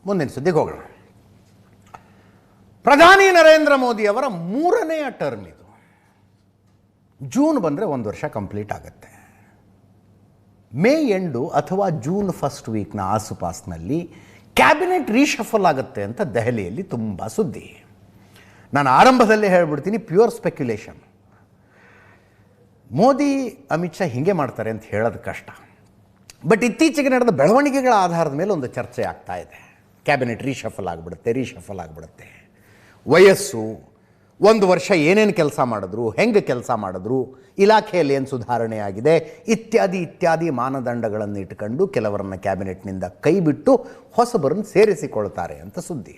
ಮುಂದಿನ ಸುದ್ದಿಗೆ ಹೋಗೋಣ. ಪ್ರಧಾನಿ ನರೇಂದ್ರ ಮೋದಿಯವರ 3ನೇ ಟರ್ಮ್ ಇದು. ಜೂನ್ ಬಂದರೆ 1 ವರ್ಷ ಕಂಪ್ಲೀಟ್ ಆಗುತ್ತೆ. ಮೇ ಎಂಡು ಅಥವಾ ಜೂನ್ ಫಸ್ಟ್ ವೀಕ್ನ ಆಸುಪಾಸಿನಲ್ಲಿ ಕ್ಯಾಬಿನೆಟ್ ರೀಶಫಲ್ ಆಗುತ್ತೆ ಅಂತ ದೆಹಲಿಯಲ್ಲಿ ತುಂಬ ಸುದ್ದಿ. ನಾನು ಆರಂಭದಲ್ಲೇ ಹೇಳ್ಬಿಡ್ತೀನಿ, ಪ್ಯೂರ್ ಸ್ಪೆಕ್ಯುಲೇಷನ್. ಮೋದಿ ಅಮಿತ್ ಶಾ ಹೀಗೆ ಮಾಡ್ತಾರೆ ಅಂತ ಹೇಳೋದು ಕಷ್ಟ. ಬಟ್ ಇತ್ತೀಚೆಗೆ ನಡೆದ ಬೆಳವಣಿಗೆಗಳ ಆಧಾರದ ಮೇಲೆ ಒಂದು ಚರ್ಚೆ ಆಗ್ತಾ ಇದೆ. ಕ್ಯಾಬಿನೆಟ್ ರೀಶಫಲ್ ಆಗಿಬಿಡುತ್ತೆ. ವಯಸ್ಸು, 1 ವರ್ಷ ಏನೇನು ಕೆಲಸ ಮಾಡಿದ್ರು, ಹೆಂಗೆ ಕೆಲಸ ಮಾಡಿದ್ರು, ಇಲಾಖೆಯಲ್ಲಿ ಏನು ಸುಧಾರಣೆ ಆಗಿದೆ, ಇತ್ಯಾದಿ ಮಾನದಂಡಗಳನ್ನು ಇಟ್ಕೊಂಡು ಕೆಲವರನ್ನು ಕ್ಯಾಬಿನೆಟ್ನಿಂದ ಕೈ ಬಿಟ್ಟು ಹೊಸಬರನ್ನು ಸೇರಿಸಿಕೊಳ್ತಾರೆ ಅಂತ ಸುದ್ದಿ.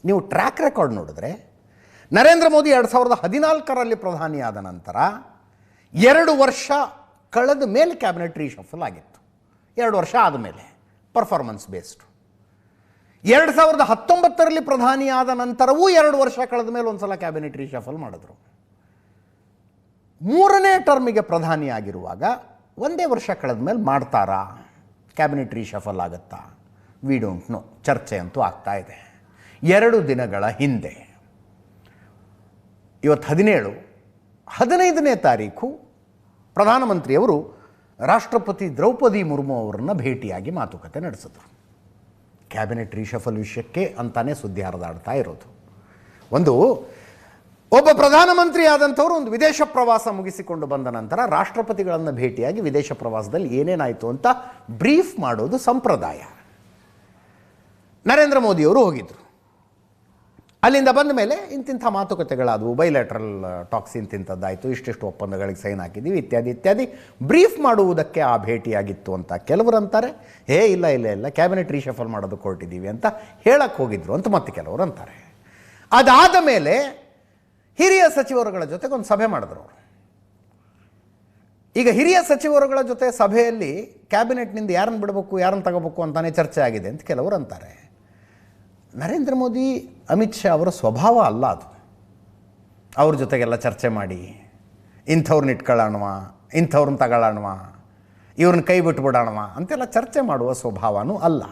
ನೀವು ಟ್ರ್ಯಾಕ್ ರೆಕಾರ್ಡ್ ನೋಡಿದ್ರೆ ನರೇಂದ್ರ ಮೋದಿ 2014ರಲ್ಲಿ ಪ್ರಧಾನಿಯಾದ ನಂತರ 2 ವರ್ಷ ಕಳೆದ ಮೇಲೆ ಕ್ಯಾಬಿನೆಟ್ ರೀಶಫಲ್ ಆಗಿತ್ತು. 2 ವರ್ಷ ಆದಮೇಲೆ ಪರ್ಫಾರ್ಮೆನ್ಸ್ ಬೇಸ್ಡ್. 2019ರಲ್ಲಿ ಪ್ರಧಾನಿಯಾದ ನಂತರವೂ 2 ವರ್ಷ ಕಳೆದ ಮೇಲೆ ಒಂದು ಸಲ ಕ್ಯಾಬಿನೆಟ್ ರೀಶಫಲ್ ಮಾಡಿದ್ರು. 3ನೇ ಟರ್ಮಿಗೆ ಪ್ರಧಾನಿಯಾಗಿರುವಾಗ 1 ವರ್ಷ ಕಳೆದ ಮೇಲೆ ಮಾಡ್ತಾರಾ, ಕ್ಯಾಬಿನೆಟ್ ರೀಶಫಲ್ ಆಗುತ್ತಾ? V don't no. ಚರ್ಚೆ ಅಂತೂ ಆಗ್ತಾ ಇದೆ. 2 ದಿನಗಳ ಹಿಂದೆ, ಇವತ್ತು 17, 15ನೇ ತಾರೀಕು ಪ್ರಧಾನಮಂತ್ರಿಯವರು ರಾಷ್ಟ್ರಪತಿ ದ್ರೌಪದಿ ಮುರ್ಮು ಅವರನ್ನು ಭೇಟಿಯಾಗಿ ಮಾತುಕತೆ ನಡೆಸಿದ್ರು. ಕ್ಯಾಬಿನೆಟ್ ರೀಶಫಲ್ ವಿಷಯಕ್ಕೆ ಅಂತಾನೆ ಸುದ್ದಿ ಹರಿದಾಡ್ತಾ ಇರೋದು. ಒಬ್ಬ ಪ್ರಧಾನಮಂತ್ರಿ ಆದಂಥವರು ಒಂದು ವಿದೇಶ ಪ್ರವಾಸ ಮುಗಿಸಿಕೊಂಡು ಬಂದ ನಂತರ ರಾಷ್ಟ್ರಪತಿಗಳನ್ನು ಭೇಟಿಯಾಗಿ ವಿದೇಶ ಪ್ರವಾಸದಲ್ಲಿ ಏನೇನಾಯಿತು ಅಂತ ಬ್ರೀಫ್ ಮಾಡೋದು ಸಂಪ್ರದಾಯ. ನರೇಂದ್ರ ಮೋದಿಯವರು ಹೋಗಿದ್ದರು. ಅಲ್ಲಿಂದ ಬಂದ ಮೇಲೆ ಇಂತಿಂಥ ಮಾತುಕತೆಗಳಾದವು, ಬೈಲ್ಯಾಟ್ರಲ್ ಟಾಕ್ಸ್ ಇಂತಿಂಥದ್ದಾಯಿತು, ಇಷ್ಟಿಷ್ಟು ಒಪ್ಪಂದಗಳಿಗೆ ಸೈನ್ ಹಾಕಿದ್ದೀವಿ, ಇತ್ಯಾದಿ ಬ್ರೀಫ್ ಮಾಡುವುದಕ್ಕೆ ಆ ಭೇಟಿಯಾಗಿತ್ತು ಅಂತ ಕೆಲವರು ಅಂತಾರೆ. ಇಲ್ಲ ಕ್ಯಾಬಿನೆಟ್ ರೀಶಫಲ್ ಮಾಡೋದಕ್ಕೆ ಹೊರಟಿದ್ದೀವಿ ಅಂತ ಹೇಳಕ್ಕೆ ಹೋಗಿದ್ರು ಅಂತ ಮತ್ತೆ ಕೆಲವರು ಅಂತಾರೆ. ಅದಾದ ಮೇಲೆ ಹಿರಿಯ ಸಚಿವರುಗಳ ಜೊತೆಗೆ ಒಂದು ಸಭೆ ಮಾಡಿದ್ರು ಅವರು. ಈಗ ಹಿರಿಯ ಸಚಿವರುಗಳ ಜೊತೆ ಸಭೆಯಲ್ಲಿ ಕ್ಯಾಬಿನೆಟ್ನಿಂದ ಯಾರನ್ನು ಬಿಡಬೇಕು, ಯಾರನ್ನು ತಗೋಬೇಕು ಅಂತಾನೆ ಚರ್ಚೆ ಆಗಿದೆ ಅಂತ ಕೆಲವರು ಅಂತಾರೆ. ನರೇಂದ್ರ ಮೋದಿ, ಅಮಿತ್ ಶಾ ಅವರ ಸ್ವಭಾವ ಅಲ್ಲ ಅದು. ಅವ್ರ ಜೊತೆಗೆಲ್ಲ ಚರ್ಚೆ ಮಾಡಿ ಇಂಥವ್ರನ್ನ ಇಟ್ಕೊಳ್ಳೋಣವ, ಇಂಥವ್ರನ್ನ ತಗೊಳ್ಳೋಣವ, ಇವ್ರನ್ನ ಕೈ ಬಿಟ್ಬಿಡೋಣವ ಅಂತೆಲ್ಲ ಚರ್ಚೆ ಮಾಡುವ ಸ್ವಭಾವನೂ ಅಲ್ಲ.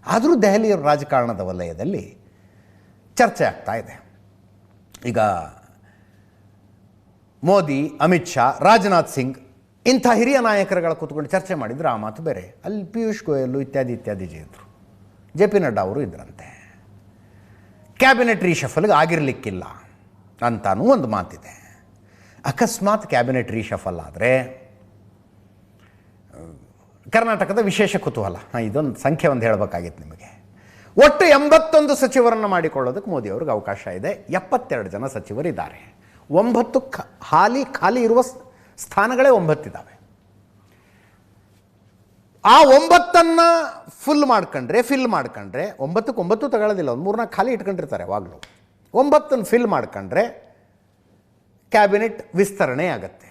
ಆದರೂ ದೆಹಲಿಯ ರಾಜಕಾರಣದ ವಲಯದಲ್ಲಿ ಚರ್ಚೆ ಆಗ್ತಾ ಇದೆ. ಈಗ ಮೋದಿ, ಅಮಿತ್ ಶಾ, ರಾಜನಾಥ್ ಸಿಂಗ್ ಇಂಥ ಹಿರಿಯ ನಾಯಕರುಗಳ ಕೂತ್ಕೊಂಡು ಚರ್ಚೆ ಮಾಡಿದರೆ ಆ ಮಾತು ಬೇರೆ. ಅಲ್ಲಿ ಪಿಯೂಷ್ ಗೋಯಲ್ ಇತ್ಯಾದಿ ಇದ್ದರು. ಜೆ ಪಿ ನಡ್ಡಾ ಅವರು ಇದ್ರಂತೆ. ಕ್ಯಾಬಿನೆಟ್ ರೀಶಫಲ್ಗೆ ಆಗಿರಲಿಕ್ಕಿಲ್ಲ ಅಂತಾನೂ ಒಂದು ಮಾತಿದೆ. ಅಕಸ್ಮಾತ್ ಕ್ಯಾಬಿನೆಟ್ ರೀಶಫಲ್ ಆದರೆ ಕರ್ನಾಟಕದ ವಿಶೇಷ ಕುತೂಹಲ, ಇದೊಂದು ಸಂಖ್ಯೆ ಒಂದು ಹೇಳಬೇಕಾಗಿತ್ತು ನಿಮಗೆ. ಒಟ್ಟು 81 ಸಚಿವರನ್ನು ಮಾಡಿಕೊಳ್ಳೋದಕ್ಕೆ ಮೋದಿಯವ್ರಿಗೆ ಅವಕಾಶ ಇದೆ. 72 ಜನ ಸಚಿವರಿದ್ದಾರೆ. 9 ಖಾಲಿ ಇರುವ ಸ್ಥಾನಗಳೇ 9 ಇದ್ದಾವೆ. ಆ 9ನ್ನು ಫಿಲ್ ಮಾಡ್ಕೊಂಡ್ರೆ 9ಕ್ಕೆ 9 ತಗೊಳ್ಳೋದಿಲ್ಲ, ಒಂದು 3-4 ಖಾಲಿ ಇಟ್ಕೊಂಡಿರ್ತಾರೆ ಯಾವಾಗಲೂ. 9ನ್ನು ಫಿಲ್ ಮಾಡ್ಕೊಂಡ್ರೆ ಕ್ಯಾಬಿನೆಟ್ ವಿಸ್ತರಣೆ ಆಗುತ್ತೆ.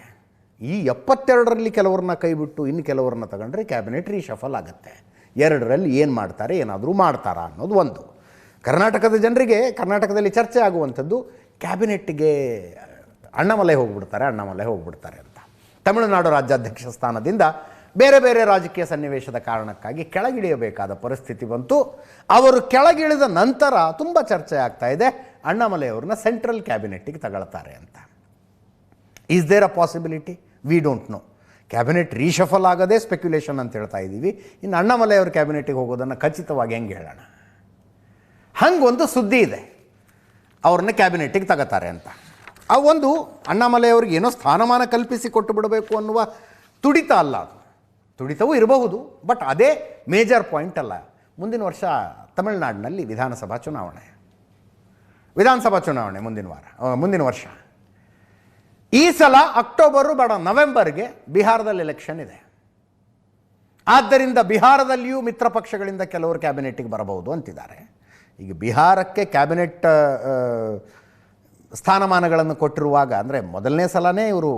ಈ 72ರಲ್ಲಿ ಕೆಲವ್ರನ್ನ ಕೈ ಬಿಟ್ಟು ಇನ್ನು ಕೆಲವ್ರನ್ನ ತಗೊಂಡ್ರೆ ಕ್ಯಾಬಿನೆಟ್ ರೀಶಫಲ್ ಆಗುತ್ತೆ. 2ರಲ್ಲಿ ಏನು ಮಾಡ್ತಾರೆ, ಏನಾದರೂ ಮಾಡ್ತಾರಾ ಅನ್ನೋದು ಒಂದು. ಕರ್ನಾಟಕದ ಜನರಿಗೆ ಕರ್ನಾಟಕದಲ್ಲಿ ಚರ್ಚೆ ಆಗುವಂಥದ್ದು ಕ್ಯಾಬಿನೆಟ್ಗೆ ಅಣ್ಣಾಮಲೈ ಹೋಗ್ಬಿಡ್ತಾರೆ ಅಂತ. ತಮಿಳುನಾಡು ರಾಜ್ಯಾಧ್ಯಕ್ಷ ಸ್ಥಾನದಿಂದ ಬೇರೆ ಬೇರೆ ರಾಜಕೀಯ ಸನ್ನಿವೇಶದ ಕಾರಣಕ್ಕಾಗಿ ಕೆಳಗಿಳಿಯಬೇಕಾದ ಪರಿಸ್ಥಿತಿ ಬಂತು. ಅವರು ಕೆಳಗಿಳಿದ ನಂತರ ತುಂಬ ಚರ್ಚೆ ಆಗ್ತಾ ಇದೆ, ಅಣ್ಣಾಮಲೈ ಅವ್ರನ್ನ ಸೆಂಟ್ರಲ್ ಕ್ಯಾಬಿನೆಟ್ಟಿಗೆ ತಗೊಳ್ತಾರೆ ಅಂತ. Is there a possibility? We don't know. Cabinet reshuffle ಆಗೋದೇ ಸ್ಪೆಕ್ಯುಲೇಷನ್ ಅಂತ ಹೇಳ್ತಾ ಇದ್ದೀವಿ. ಇನ್ನು ಅಣ್ಣಾಮಲೈ ಅವ್ರ ಕ್ಯಾಬಿನೆಟ್ಟಿಗೆ ಹೋಗೋದನ್ನು ಖಚಿತವಾಗಿ ಹೆಂಗೆ ಹೇಳೋಣ? ಹಂಗೊಂದು ಸುದ್ದಿ ಇದೆ, ಅವ್ರನ್ನ ಕ್ಯಾಬಿನೆಟ್ಟಿಗೆ ತಗೋತಾರೆ ಅಂತ. ಆ ಒಂದು ಅಣ್ಣಾಮಲೈ ಅವ್ರಿಗೆ ಏನೋ ಸ್ಥಾನಮಾನ ಕಲ್ಪಿಸಿ ಕೊಟ್ಟು ಬಿಡಬೇಕು ಅನ್ನುವ ತುಡಿತ ಅಲ್ಲ ಅದು. ತುಡಿತವೂ ಇರಬಹುದು, ಬಟ್ ಅದೇ ಮೇಜರ್ ಪಾಯಿಂಟ್ ಅಲ್ಲ. ಮುಂದಿನ ವರ್ಷ ತಮಿಳುನಾಡಿನಲ್ಲಿ ವಿಧಾನಸಭಾ ಚುನಾವಣೆ ಮುಂದಿನ ವರ್ಷ. ಈ ಸಲ ಅಕ್ಟೋಬರು ಬೇಡ ನವೆಂಬರ್ಗೆ ಬಿಹಾರದಲ್ಲಿ ಎಲೆಕ್ಷನ್ ಇದೆ. ಆದ್ದರಿಂದ ಬಿಹಾರದಲ್ಲಿಯೂ ಮಿತ್ರ ಪಕ್ಷಗಳಿಂದ ಕೆಲವರು ಕ್ಯಾಬಿನೆಟ್ಟಿಗೆ ಬರಬಹುದು ಅಂತಿದ್ದಾರೆ. ಈಗ ಬಿಹಾರಕ್ಕೆ ಕ್ಯಾಬಿನೆಟ್ ಸ್ಥಾನಮಾನಗಳನ್ನು ಕೊಟ್ಟಿರುವಾಗ, ಅಂದರೆ ಮೊದಲನೇ ಸಲನೇ ಇವರು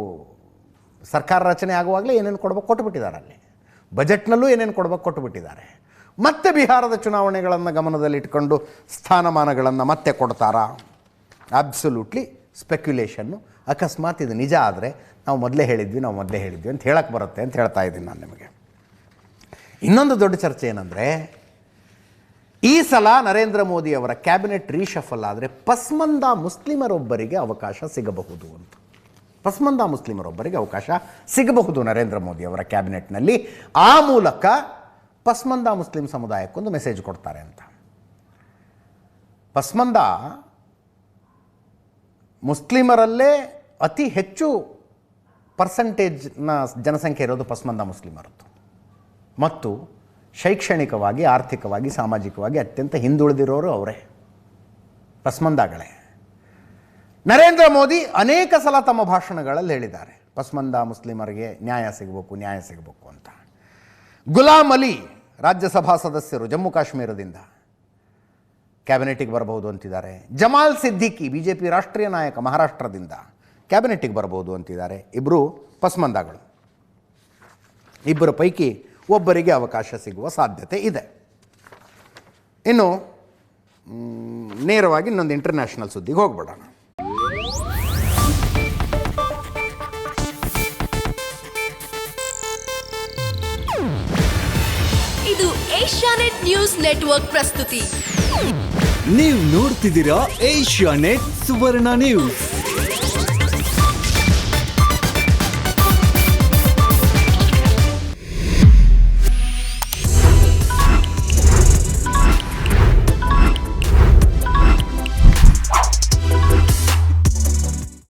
ಸರ್ಕಾರ ರಚನೆ ಆಗುವಾಗಲೇ ಏನೇನು ಕೊಡಬೇಕು ಕೊಟ್ಟುಬಿಟ್ಟಿದ್ದಾರೆ. ಅಲ್ಲಿ ಬಜೆಟ್ನಲ್ಲೂ ಏನೇನು ಕೊಡಬೇಕು ಕೊಟ್ಟುಬಿಟ್ಟಿದ್ದಾರೆ. ಮತ್ತೆ ಬಿಹಾರದ ಚುನಾವಣೆಗಳನ್ನು ಗಮನದಲ್ಲಿಟ್ಕೊಂಡು ಸ್ಥಾನಮಾನಗಳನ್ನು ಮತ್ತೆ ಕೊಡ್ತಾರಾ? ಅಬ್ಸಲ್ಯೂಟ್ಲಿ ಸ್ಪೆಕ್ಯುಲೇಷನ್ನು. ಅಕಸ್ಮಾತ್ ಇದು ನಿಜ ಆದರೆ ನಾವು ಮೊದಲೇ ಹೇಳಿದ್ವಿ ಅಂತ ಹೇಳಕ್ಕೆ ಬರುತ್ತೆ ಅಂತ ಹೇಳ್ತಾ ಇದ್ದೀನಿ ನಾನು ನಿಮಗೆ. ಇನ್ನೊಂದು ದೊಡ್ಡ ಚರ್ಚೆ ಏನಂದರೆ, ಈ ಸಲ ನರೇಂದ್ರ ಮೋದಿ ಅವರ ಕ್ಯಾಬಿನೆಟ್ ರೀಶಫಲ್ ಆದರೆ ಪಸ್ಮಂದ ಮುಸ್ಲಿಮರೊಬ್ಬರಿಗೆ ಅವಕಾಶ ಸಿಗಬಹುದು ಅಂತ. ಪಸ್ಮಂದ ಮುಸ್ಲಿಮರೊಬ್ಬರಿಗೆ ಅವಕಾಶ ಸಿಗಬಹುದು ನರೇಂದ್ರ ಮೋದಿ ಅವರ ಕ್ಯಾಬಿನೆಟ್ನಲ್ಲಿ. ಆ ಮೂಲಕ ಪಸ್ಮಂದ ಮುಸ್ಲಿಂ ಸಮುದಾಯಕ್ಕೊಂದು ಮೆಸೇಜ್ ಕೊಡ್ತಾರೆ ಅಂತ. ಪಸ್ಮಂದ ಮುಸ್ಲಿಮರಲ್ಲೇ ಅತಿ ಹೆಚ್ಚು ಪರ್ಸಂಟೇಜ್ನ ಜನಸಂಖ್ಯೆ ಇರೋದು ಪಸ್ಮಂದ ಮುಸ್ಲಿಮರದ್ದು ಮತ್ತು ಶೈಕ್ಷಣಿಕವಾಗಿ, ಆರ್ಥಿಕವಾಗಿ, ಸಾಮಾಜಿಕವಾಗಿ ಅತ್ಯಂತ ಹಿಂದುಳಿದಿರೋರು ಅವರೇ, ಪಸ್ಮಂದಗಳೇ. ನರೇಂದ್ರ ಮೋದಿ ಅನೇಕ ಸಲ ತಮ್ಮ ಭಾಷಣಗಳಲ್ಲಿ ಹೇಳಿದ್ದಾರೆ ಪಸ್ಮಂದ ಮುಸ್ಲಿಮರಿಗೆ ನ್ಯಾಯ ಸಿಗಬೇಕು ಅಂತ. ಗುಲಾಮ್ ಅಲಿ ರಾಜ್ಯಸಭಾ ಸದಸ್ಯರು ಜಮ್ಮು ಕಾಶ್ಮೀರದಿಂದ ಕ್ಯಾಬಿನೆಟಿಗೆ ಬರಬಹುದು ಅಂತಿದ್ದಾರೆ. ಜಮಾಲ್ ಸಿದ್ದಿಕಿ ಬಿಜೆಪಿ ರಾಷ್ಟ್ರೀಯ ನಾಯಕ ಮಹಾರಾಷ್ಟ್ರದಿಂದ ಕ್ಯಾಬಿನೆಟಿಗೆ ಬರಬಹುದು ಅಂತಿದ್ದಾರೆ. ಇಬ್ಬರು ಪಸ್ಮಂದಗಳು. ಇಬ್ಬರ ಪೈಕಿ ಒಬ್ಬರಿಗೆ ಅವಕಾಶ ಸಿಗುವ ಸಾಧ್ಯತೆ ಇದೆ. ಇನ್ನು ನೇರವಾಗಿ ಇನ್ನೊಂದು ಇಂಟರ್ನ್ಯಾಷನಲ್ ಸುದ್ದಿಗೆ ಹೋಗ್ಬಿಡೋಣ. ಇದು ಏಷ್ಯಾನೆಟ್ ನ್ಯೂಸ್ ನೆಟ್ವರ್ಕ್ ಪ್ರಸ್ತುತಿ. ನೀವು ನೋಡ್ತಿದ್ದೀರಾ ಏಷ್ಯಾನೆಟ್ ಸುವರ್ಣ ನ್ಯೂಸ್.